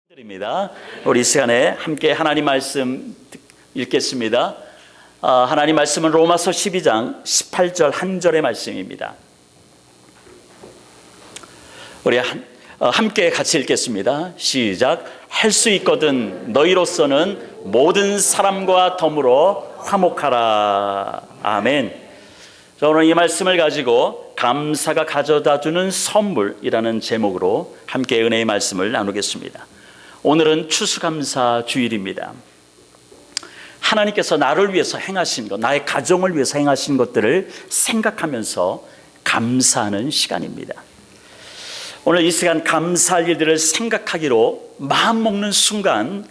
드립니다. 우리 이 시간에 함께 하나님 말씀 읽겠습니다. 하나님 말씀은 로마서 12장 18절 한 절의 말씀입니다. 우리 함께 같이 읽겠습니다. 시작. 할 수 있거든 너희로서는 모든 사람과 더불어 화목하라. 아멘. 자, 오늘 이 말씀을 가지고 감사가 가져다주는 선물이라는 제목으로 함께 은혜의 말씀을 나누겠습니다. 오늘은 추수감사 주일입니다. 하나님께서 나를 위해서 행하신 것, 나의 가정을 위해서 행하신 것들을 생각하면서 감사하는 시간입니다. 오늘 이 시간 감사할 일들을 생각하기로 마음먹는 순간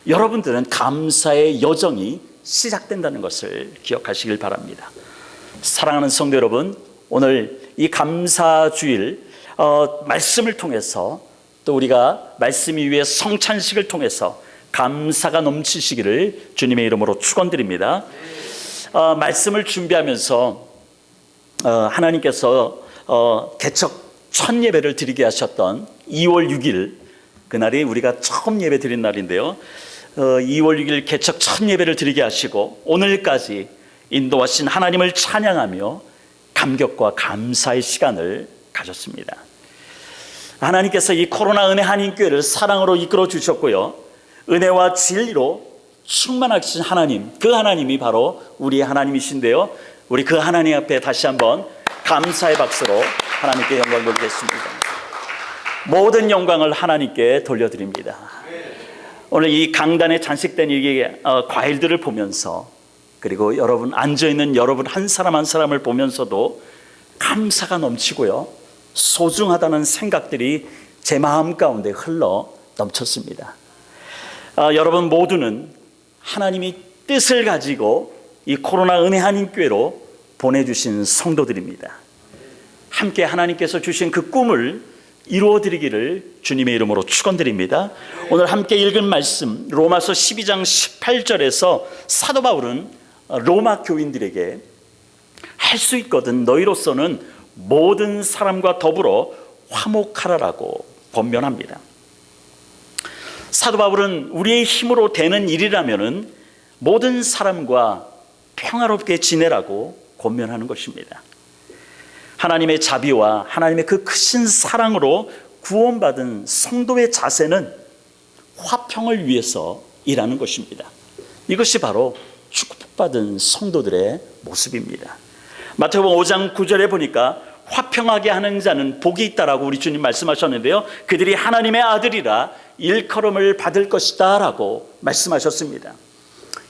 여러분들은 감사의 여정이 시작된다는 것을 기억하시길 바랍니다. 사랑하는 성도 여러분, 오늘 이 감사주일 말씀을 통해서 또 우리가 말씀 위에 성찬식을 통해서 감사가 넘치시기를 주님의 이름으로 축원드립니다. 말씀을 준비하면서 하나님께서 개척 첫 예배를 드리게 하셨던 2월 6일 그날이 우리가 처음 예배 드린 날인데요. 2월 6일 개척 첫 예배를 드리게 하시고 오늘까지 인도하신 하나님을 찬양하며 감격과 감사의 시간을 가졌습니다. 하나님께서 이 코로나 은혜 한인교회를 사랑으로 이끌어 주셨고요, 은혜와 진리로 충만하신 하나님, 그 하나님이 바로 우리의 하나님이신데요, 우리 그 하나님 앞에 다시 한번 감사의 박수로 하나님께 영광을 돌리겠습니다. 모든 영광을 하나님께 돌려드립니다. 오늘 이 강단에 장식된 이 과일들을 보면서, 그리고 여러분 앉아있는 여러분 한 사람 한 사람을 보면서도 감사가 넘치고요, 소중하다는 생각들이 제 마음 가운데 흘러 넘쳤습니다. 여러분 모두는 하나님이 뜻을 가지고 이 코로나 은혜 한인교회로 보내주신 성도들입니다. 함께 하나님께서 주신 그 꿈을 이루어드리기를 주님의 이름으로 축원드립니다. 오늘 함께 읽은 말씀 로마서 12장 18절에서 사도 바울은 로마 교인들에게 할 수 있거든 너희로서는 모든 사람과 더불어 화목하라라고 권면합니다. 사도 바울은 우리의 힘으로 되는 일이라면은 모든 사람과 평화롭게 지내라고 권면하는 것입니다. 하나님의 자비와 하나님의 그 크신 사랑으로 구원받은 성도의 자세는 화평을 위해서 일하는 것입니다. 이것이 바로 축복받은 성도들의 모습입니다. 마태복음 5장 9절에 보니까 화평하게 하는 자는 복이 있다라고 우리 주님 말씀하셨는데요, 그들이 하나님의 아들이라 일컬음을 받을 것이다 라고 말씀하셨습니다.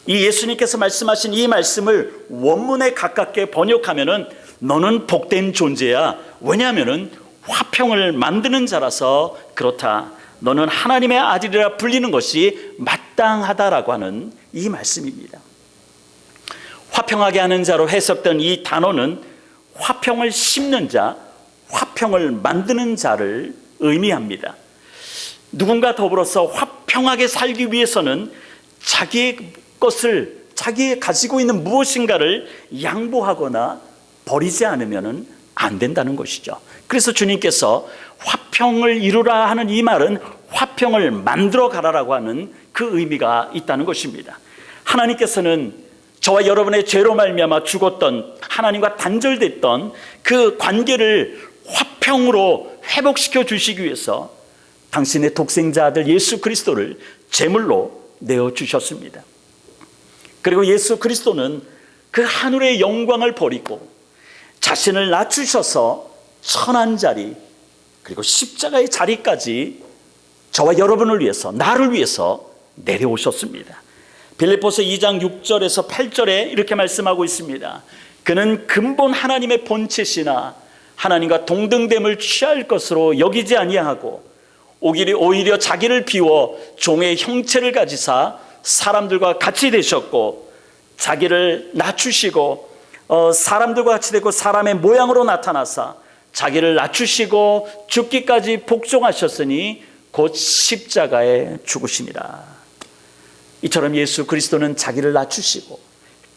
이 예수님께서 말씀하신 이 말씀을 원문에 가깝게 번역하면은 너는 복된 존재야, 왜냐하면은 화평을 만드는 자라서 그렇다, 너는 하나님의 아들이라 불리는 것이 마땅하다라고 하는 이 말씀입니다. 화평하게 하는 자로 해석된 이 단어는 화평을 심는 자, 화평을 만드는 자를 의미합니다. 누군가 더불어서 화평하게 살기 위해서는 자기의 것을, 자기의 가지고 있는 무엇인가를 양보하거나 버리지 않으면 안 된다는 것이죠. 그래서 주님께서 화평을 이루라 하는 이 말은 화평을 만들어 가라라고 하는 그 의미가 있다는 것입니다. 하나님께서는 저와 여러분의 죄로 말미암아 죽었던, 하나님과 단절됐던 그 관계를 화평으로 회복시켜 주시기 위해서 당신의 독생자 아들 예수 그리스도를 제물로 내어주셨습니다. 그리고 예수 그리스도는 그 하늘의 영광을 버리고 자신을 낮추셔서 천한 자리, 그리고 십자가의 자리까지 저와 여러분을 위해서, 나를 위해서 내려오셨습니다. 빌립보서 2장 6절에서 8절에 이렇게 말씀하고 있습니다. 그는 근본 하나님의 본체시나 하나님과 동등됨을 취할 것으로 여기지 아니하고 오히려 자기를 비워 종의 형체를 가지사 사람들과 같이 되셨고 자기를 낮추시고 사람들과 같이 되고 사람의 모양으로 나타나사 자기를 낮추시고 죽기까지 복종하셨으니 곧 십자가에 죽으심이라. 이처럼 예수 그리스도는 자기를 낮추시고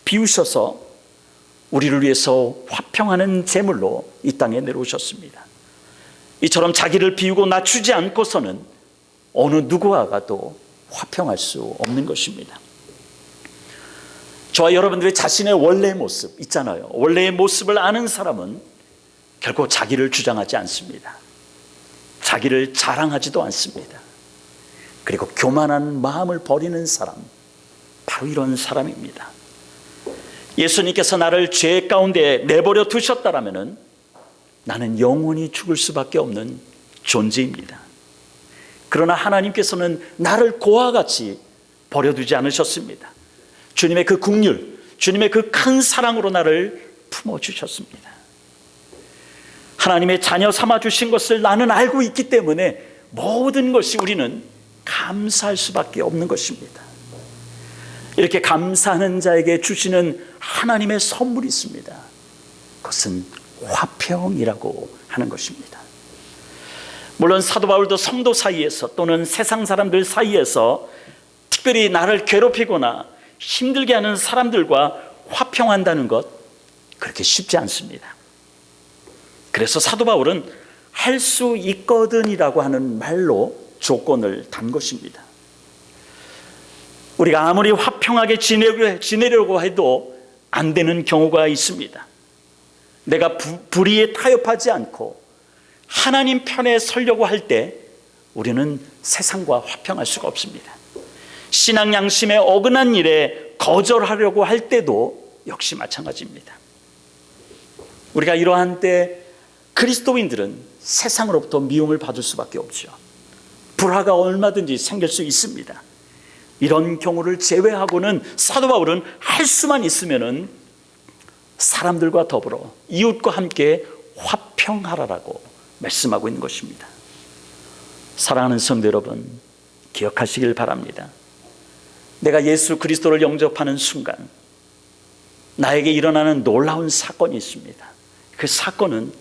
비우셔서 우리를 위해서 화평하는 제물로 이 땅에 내려오셨습니다. 이처럼 자기를 비우고 낮추지 않고서는 어느 누구와가도 화평할 수 없는 것입니다. 저와 여러분들의 자신의 원래의 모습 있잖아요. 원래의 모습을 아는 사람은 결코 자기를 주장하지 않습니다. 자기를 자랑하지도 않습니다. 그리고 교만한 마음을 버리는 사람, 바로 이런 사람입니다. 예수님께서 나를 죄 가운데 내버려 두셨다라면 나는 영원히 죽을 수밖에 없는 존재입니다. 그러나 하나님께서는 나를 고와 같이 버려두지 않으셨습니다. 주님의 그 긍휼, 주님의 그 큰 사랑으로 나를 품어주셨습니다. 하나님의 자녀 삼아주신 것을 나는 알고 있기 때문에 모든 것이 우리는 감사할 수밖에 없는 것입니다. 이렇게 감사하는 자에게 주시는 하나님의 선물이 있습니다. 그것은 화평이라고 하는 것입니다. 물론 사도 바울도 성도 사이에서 또는 세상 사람들 사이에서 특별히 나를 괴롭히거나 힘들게 하는 사람들과 화평한다는 것, 그렇게 쉽지 않습니다. 그래서 사도 바울은 할 수 있거든이라고 하는 말로 조건을 단 것입니다. 우리가 아무리 화평하게 지내려고 해도 안 되는 경우가 있습니다. 내가 불의에 타협하지 않고 하나님 편에 서려고 할 때 우리는 세상과 화평할 수가 없습니다. 신앙 양심에 어긋난 일에 거절하려고 할 때도 역시 마찬가지입니다. 우리가 이러한 때 그리스도인들은 세상으로부터 미움을 받을 수밖에 없죠. 불화가 얼마든지 생길 수 있습니다. 이런 경우를 제외하고는 사도 바울은 할 수만 있으면은 사람들과 더불어 이웃과 함께 화평하라라고 말씀하고 있는 것입니다. 사랑하는 성도 여러분, 기억하시길 바랍니다. 내가 예수 그리스도를 영접하는 순간 나에게 일어나는 놀라운 사건이 있습니다. 그 사건은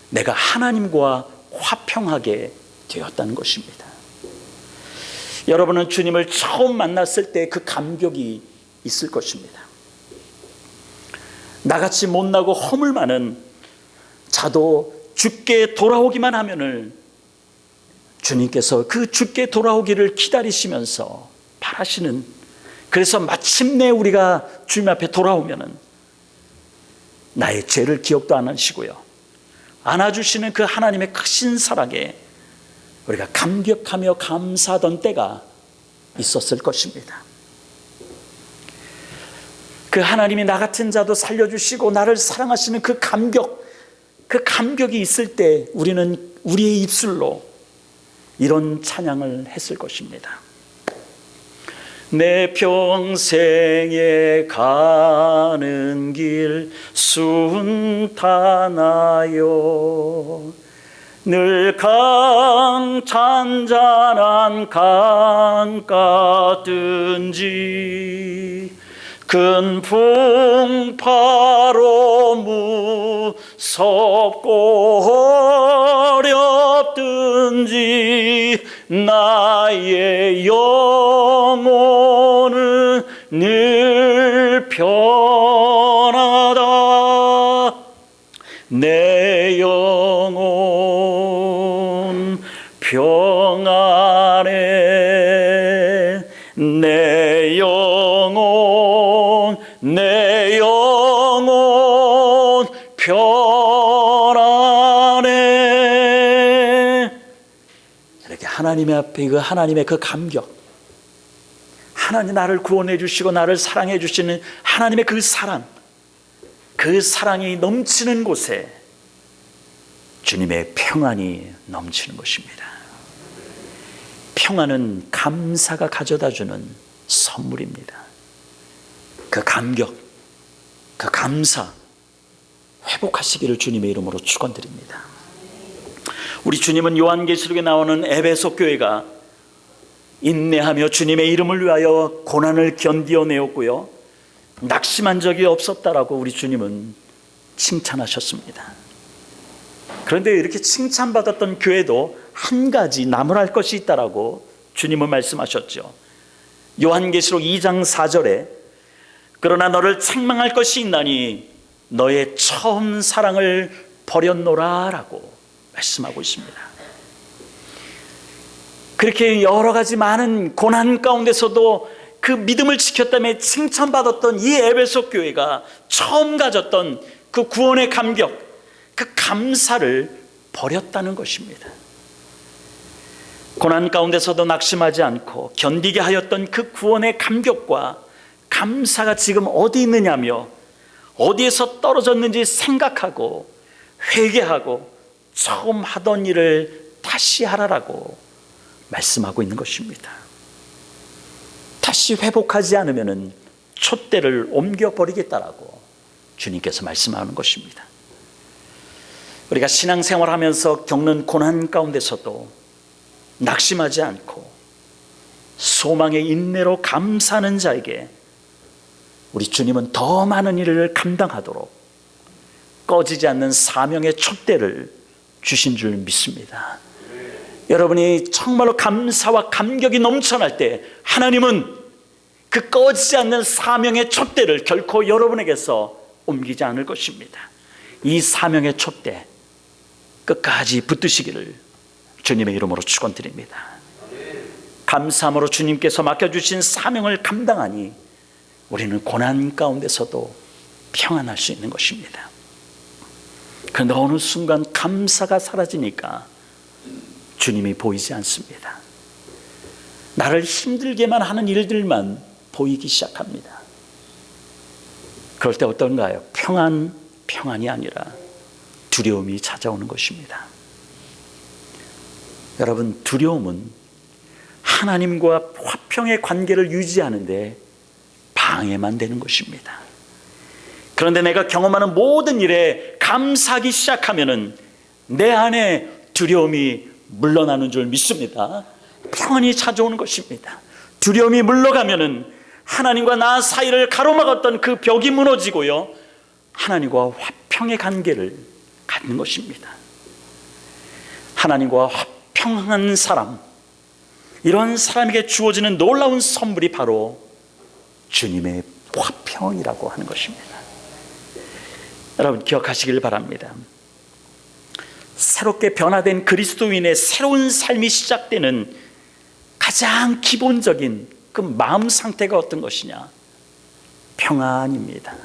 내가 하나님과 화평하게 되었다는 것입니다. 여러분은 주님을 처음 만났을 때 그 감격이 있을 것입니다. 나같이 못나고 허물 많은 자도 주께 돌아오기만 하면은 주님께서 그 주께 돌아오기를 기다리시면서 바라시는, 그래서 마침내 우리가 주님 앞에 돌아오면은 나의 죄를 기억도 안 하시고요, 안아주시는 그 하나님의 크신 사랑에 우리가 감격하며 감사하던 때가 있었을 것입니다. 그 하나님이 나 같은 자도 살려주시고 나를 사랑하시는 그 감격이 있을 때 우리는 우리의 입술로 이런 찬양을 했을 것입니다. 내 평생에 가는 길 순탄하여 늘 잔잔한 강 같든지 큰 풍파로 무섭고 어렵든지 나의 영혼은 늘 편하다. 내 영혼 평안해. 내 영혼 편안해. 이렇게 하나님의 앞에 그 하나님의 그 감격, 하나님 나를 구원해 주시고 나를 사랑해 주시는 하나님의 그 사랑이 넘치는 곳에 주님의 평안이 넘치는 것입니다. 평안은 감사가 가져다주는 선물입니다. 그 감격, 그 감사 회복하시기를 주님의 이름으로 축원드립니다. 우리 주님은 요한계시록에 나오는 에베소 교회가 인내하며 주님의 이름을 위하여 고난을 견디어내었고요, 낙심한 적이 없었다라고 우리 주님은 칭찬하셨습니다. 그런데 이렇게 칭찬받았던 교회도 한 가지 나무랄 것이 있다라고 주님은 말씀하셨죠. 요한계시록 2장 4절에 그러나 너를 책망할 것이 있나니 너의 처음 사랑을 버렸노라 라고 말씀하고 있습니다. 그렇게 여러 가지 많은 고난 가운데서도 그 믿음을 지켰다며 칭찬받았던 이 에베소 교회가 처음 가졌던 그 구원의 감격, 그 감사를 버렸다는 것입니다. 고난 가운데서도 낙심하지 않고 견디게 하였던 그 구원의 감격과 감사가 지금 어디 있느냐며 어디에서 떨어졌는지 생각하고 회개하고 처음 하던 일을 다시 하라라고 말씀하고 있는 것입니다. 다시 회복하지 않으면 촛대를 옮겨버리겠다라고 주님께서 말씀하는 것입니다. 우리가 신앙생활하면서 겪는 고난 가운데서도 낙심하지 않고 소망의 인내로 감사하는 자에게 우리 주님은 더 많은 일을 감당하도록 꺼지지 않는 사명의 촛대를 주신 줄 믿습니다. 여러분이 정말로 감사와 감격이 넘쳐날 때 하나님은 그 꺼지지 않는 사명의 촛대를 결코 여러분에게서 옮기지 않을 것입니다. 이 사명의 촛대 끝까지 붙드시기를 주님의 이름으로 축원드립니다. 감사함으로 주님께서 맡겨주신 사명을 감당하니 우리는 고난 가운데서도 평안할 수 있는 것입니다. 그런데 어느 순간 감사가 사라지니까 주님이 보이지 않습니다. 나를 힘들게만 하는 일들만 보이기 시작합니다. 그럴 때 어떤가요? 평안이 아니라 두려움이 찾아오는 것입니다. 여러분, 두려움은 하나님과 화평의 관계를 유지하는데 방해만 되는 것입니다. 그런데 내가 경험하는 모든 일에 감사하기 시작하면은 내 안에 두려움이 물러나는 줄 믿습니다. 평안이 찾아오는 것입니다. 두려움이 물러가면은 하나님과 나 사이를 가로막았던 그 벽이 무너지고요, 하나님과 화평의 관계를 갖는 것입니다. 하나님과 화평한 사람, 이런 사람에게 주어지는 놀라운 선물이 바로 주님의 화평이라고 하는 것입니다. 여러분 기억하시길 바랍니다. 새롭게 변화된 그리스도인의 새로운 삶이 시작되는 가장 기본적인 그 마음 상태가 어떤 것이냐? 평안입니다.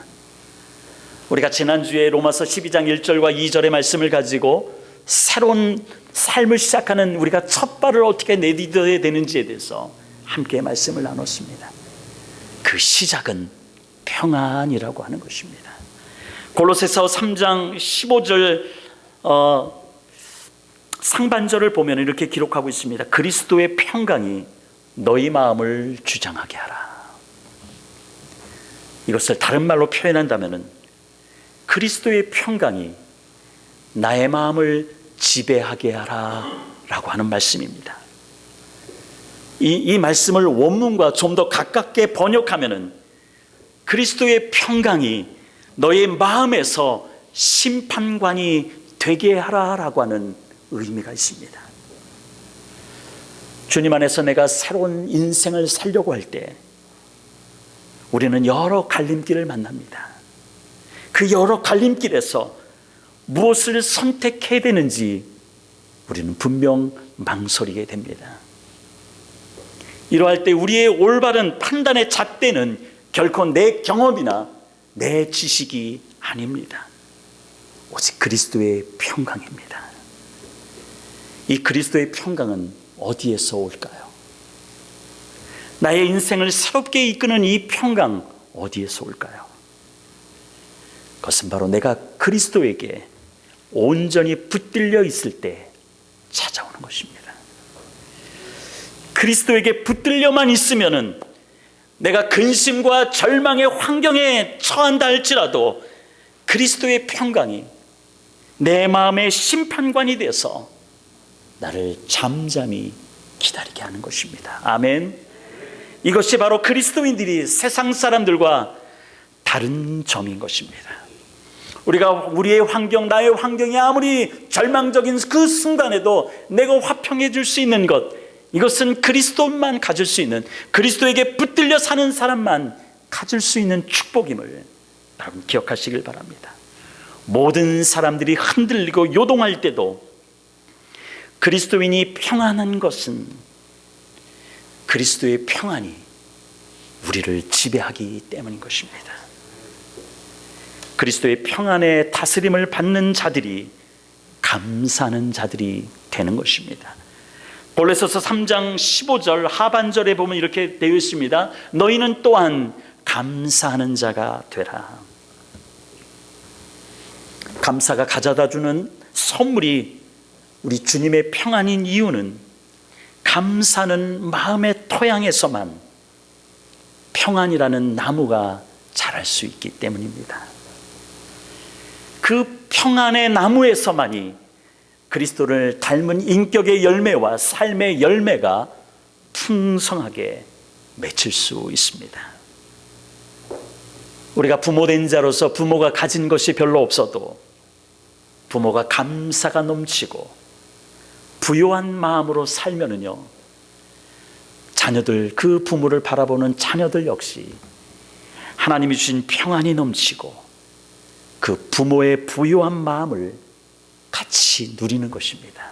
우리가 지난주에 로마서 12장 1절과 2절의 말씀을 가지고 새로운 삶을 시작하는 우리가 첫 발을 어떻게 내딛어야 되는지에 대해서 함께 말씀을 나눴습니다. 그 시작은 평안이라고 하는 것입니다. 골로새서 3장 15절 상반절을 보면 이렇게 기록하고 있습니다. 그리스도의 평강이 너희 마음을 주장하게 하라. 이것을 다른 말로 표현한다면 그리스도의 평강이 나의 마음을 지배하게 하라 라고 하는 말씀입니다. 이 말씀을 원문과 좀 더 가깝게 번역하면 그리스도의 평강이 너의 마음에서 심판관이 되게 하라라고 하는 의미가 있습니다. 주님 안에서 내가 새로운 인생을 살려고 할 때 우리는 여러 갈림길을 만납니다. 그 여러 갈림길에서 무엇을 선택해야 되는지 우리는 분명 망설이게 됩니다. 이러할 때 우리의 올바른 판단의 잣대는 결코 내 경험이나 내 지식이 아닙니다. 오직 그리스도의 평강입니다. 이 그리스도의 평강은 어디에서 올까요? 나의 인생을 새롭게 이끄는 이 평강 어디에서 올까요? 그것은 바로 내가 그리스도에게 온전히 붙들려 있을 때 찾아오는 것입니다. 그리스도에게 붙들려만 있으면은 내가 근심과 절망의 환경에 처한다 할지라도 그리스도의 평강이 내 마음의 심판관이 되어서 나를 잠잠히 기다리게 하는 것입니다. 아멘. 이것이 바로 그리스도인들이 세상 사람들과 다른 점인 것입니다. 우리가 우리의 환경, 나의 환경이 아무리 절망적인 그 순간에도 내가 화평해 줄 수 있는 것, 이것은 그리스도만 가질 수 있는, 그리스도에게 붙들려 사는 사람만 가질 수 있는 축복임을 여러분 기억하시길 바랍니다. 모든 사람들이 흔들리고 요동할 때도 그리스도인이 평안한 것은 그리스도의 평안이 우리를 지배하기 때문인 것입니다. 그리스도의 평안의 다스림을 받는 자들이 감사하는 자들이 되는 것입니다. 골로새서 3장 15절 하반절에 보면 이렇게 되어 있습니다. 너희는 또한 감사하는 자가 되라. 감사가 가져다주는 선물이 우리 주님의 평안인 이유는 감사는 마음의 토양에서만 평안이라는 나무가 자랄 수 있기 때문입니다. 그 평안의 나무에서만이 그리스도를 닮은 인격의 열매와 삶의 열매가 풍성하게 맺힐 수 있습니다. 우리가 부모된 자로서 부모가 가진 것이 별로 없어도 부모가 감사가 넘치고 부요한 마음으로 살면은요, 자녀들, 그 부모를 바라보는 자녀들 역시 하나님이 주신 평안이 넘치고 그 부모의 부요한 마음을 같이 누리는 것입니다.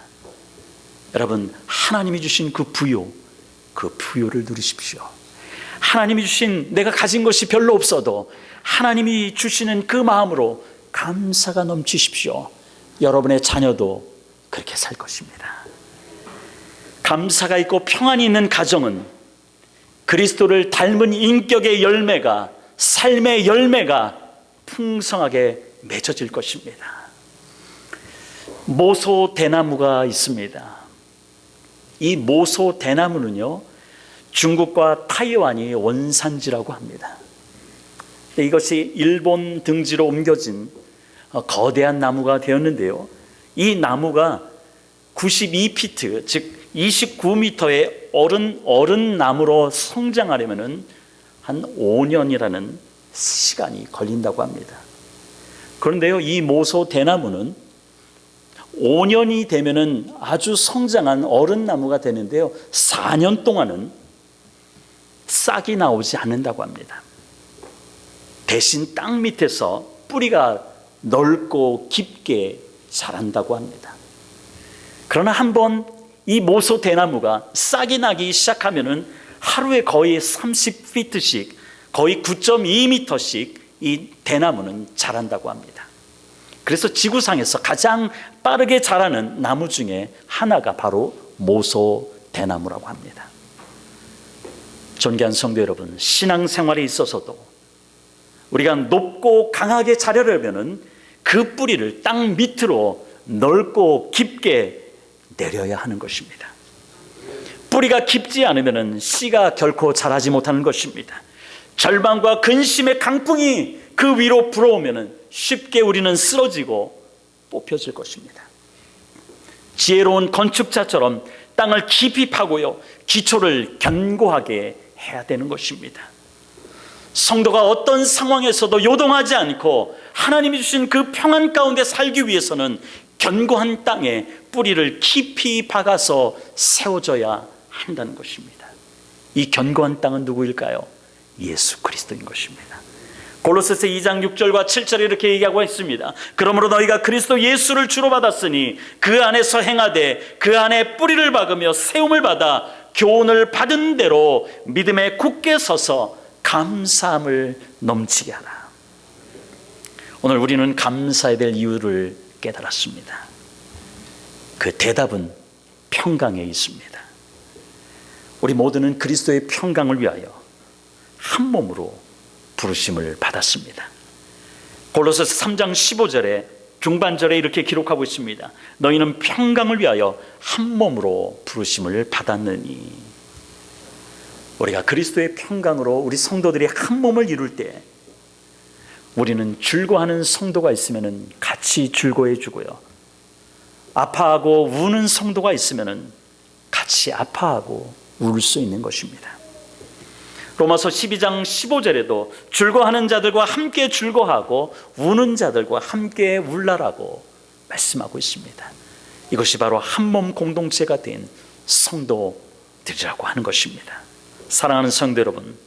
여러분, 하나님이 주신 그 부요를 누리십시오. 하나님이 주신, 내가 가진 것이 별로 없어도 하나님이 주시는 그 마음으로 감사가 넘치십시오. 여러분의 자녀도 그렇게 살 것입니다. 감사가 있고 평안이 있는 가정은 그리스도를 닮은 인격의 열매가, 삶의 열매가 풍성하게 맺어질 것입니다. 모소 대나무가 있습니다. 이 모소 대나무는요, 중국과 타이완이 원산지라고 합니다. 이것이 일본 등지로 옮겨진 거대한 나무가 되었는데요, 이 나무가 92피트, 즉 29m의 어른 나무로 성장하려면 한 5년이라는 시간이 걸린다고 합니다. 그런데요, 이 모소 대나무는 5년이 되면은 아주 성장한 어른 나무가 되는데요, 4년 동안은 싹이 나오지 않는다고 합니다. 대신 땅 밑에서 뿌리가 넓고 깊게 자란다고 합니다. 그러나 한번 이 모소 대나무가 싹이 나기 시작하면은 하루에 거의 30피트씩, 거의 9.2m씩 이 대나무는 자란다고 합니다. 그래서 지구상에서 가장 빠르게 자라는 나무 중에 하나가 바로 모소 대나무라고 합니다. 존귀한 성도 여러분, 신앙생활에 있어서도 우리가 높고 강하게 자라려면 그 뿌리를 땅 밑으로 넓고 깊게 내려야 하는 것입니다. 뿌리가 깊지 않으면 씨가 결코 자라지 못하는 것입니다. 절망과 근심의 강풍이 그 위로 불어오면 쉽게 우리는 쓰러지고 뽑혀질 것입니다. 지혜로운 건축자처럼 땅을 깊이 파고요, 기초를 견고하게 해야 되는 것입니다. 성도가 어떤 상황에서도 요동하지 않고 하나님이 주신 그 평안 가운데 살기 위해서는 견고한 땅에 뿌리를 깊이 박아서 세워져야 한다는 것입니다. 이 견고한 땅은 누구일까요? 예수 그리스도인 것입니다. 골로새서 2장 6절과 7절에 이렇게 얘기하고 있습니다. 그러므로 너희가 그리스도 예수를 주로 받았으니 그 안에서 행하되 그 안에 뿌리를 박으며 세움을 받아 교훈을 받은 대로 믿음에 굳게 서서 감사함을 넘치게 하라. 오늘 우리는 감사해야 될 이유를 깨달았습니다. 그 대답은 평강에 있습니다. 우리 모두는 그리스도의 평강을 위하여 한 몸으로 부르심을 받았습니다. 골로새서 3장 15절에 중반절에 이렇게 기록하고 있습니다. 너희는 평강을 위하여 한 몸으로 부르심을 받았느니. 우리가 그리스도의 평강으로 우리 성도들이 한 몸을 이룰 때 우리는 즐거워하는 성도가 있으면 같이 즐거워해 주고요, 아파하고 우는 성도가 있으면 같이 아파하고 울 수 있는 것입니다. 로마서 12장 15절에도 즐거워하는 자들과 함께 즐거워하고 우는 자들과 함께 울라라고 말씀하고 있습니다. 이것이 바로 한 몸 공동체가 된 성도들이라고 하는 것입니다. 사랑하는 성도 여러분,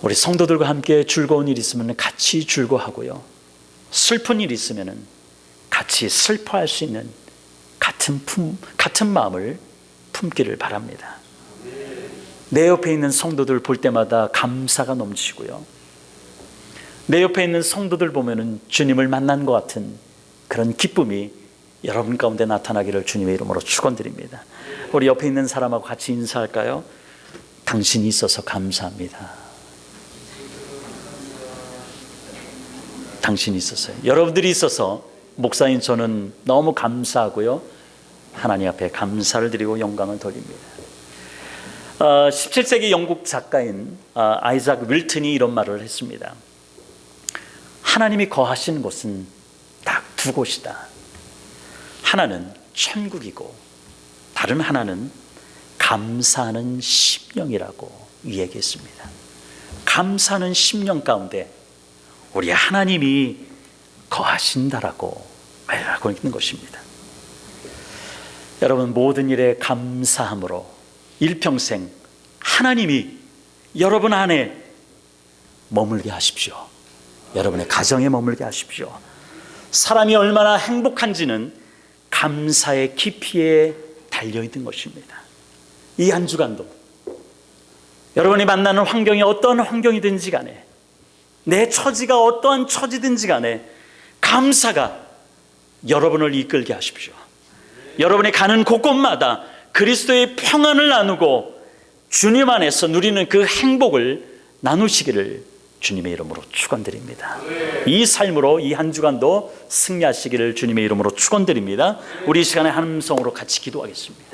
우리 성도들과 함께 즐거운 일이 있으면 같이 즐거워하고요, 슬픈 일이 있으면 같이 슬퍼할 수 있는 같은 마음을 품기를 바랍니다. 내 옆에 있는 성도들 볼 때마다 감사가 넘치고요. 내 옆에 있는 성도들 보면은 주님을 만난 것 같은 그런 기쁨이 여러분 가운데 나타나기를 주님의 이름으로 축원드립니다. 우리 옆에 있는 사람하고 같이 인사할까요? 당신이 있어서 감사합니다. 당신이 있어서요. 여러분들이 있어서 목사인 저는 너무 감사하고요. 하나님 앞에 감사를 드리고 영광을 돌립니다. 17세기 영국 작가인 아이작 윌튼이 이런 말을 했습니다. 하나님이 거하시는 곳은 딱 두 곳이다. 하나는 천국이고 다른 하나는 감사하는 심령이라고 이야기했습니다. 감사하는 심령 가운데 우리 하나님이 거하신다라고 말하고 있는 것입니다. 여러분, 모든 일에 감사함으로 일평생 하나님이 여러분 안에 머물게 하십시오. 여러분의 가정에 머물게 하십시오. 사람이 얼마나 행복한지는 감사의 깊이에 달려있는 것입니다. 이 한 주간도 여러분이 만나는 환경이 어떠한 환경이든지 간에, 내 처지가 어떠한 처지든지 간에 감사가 여러분을 이끌게 하십시오. 여러분이 가는 곳곳마다 그리스도의 평안을 나누고 주님 안에서 누리는 그 행복을 나누시기를 주님의 이름으로 축원드립니다. 이 삶으로 이 한 주간도 승리하시기를 주님의 이름으로 축원드립니다. 우리 이 시간에 함성으로 같이 기도하겠습니다.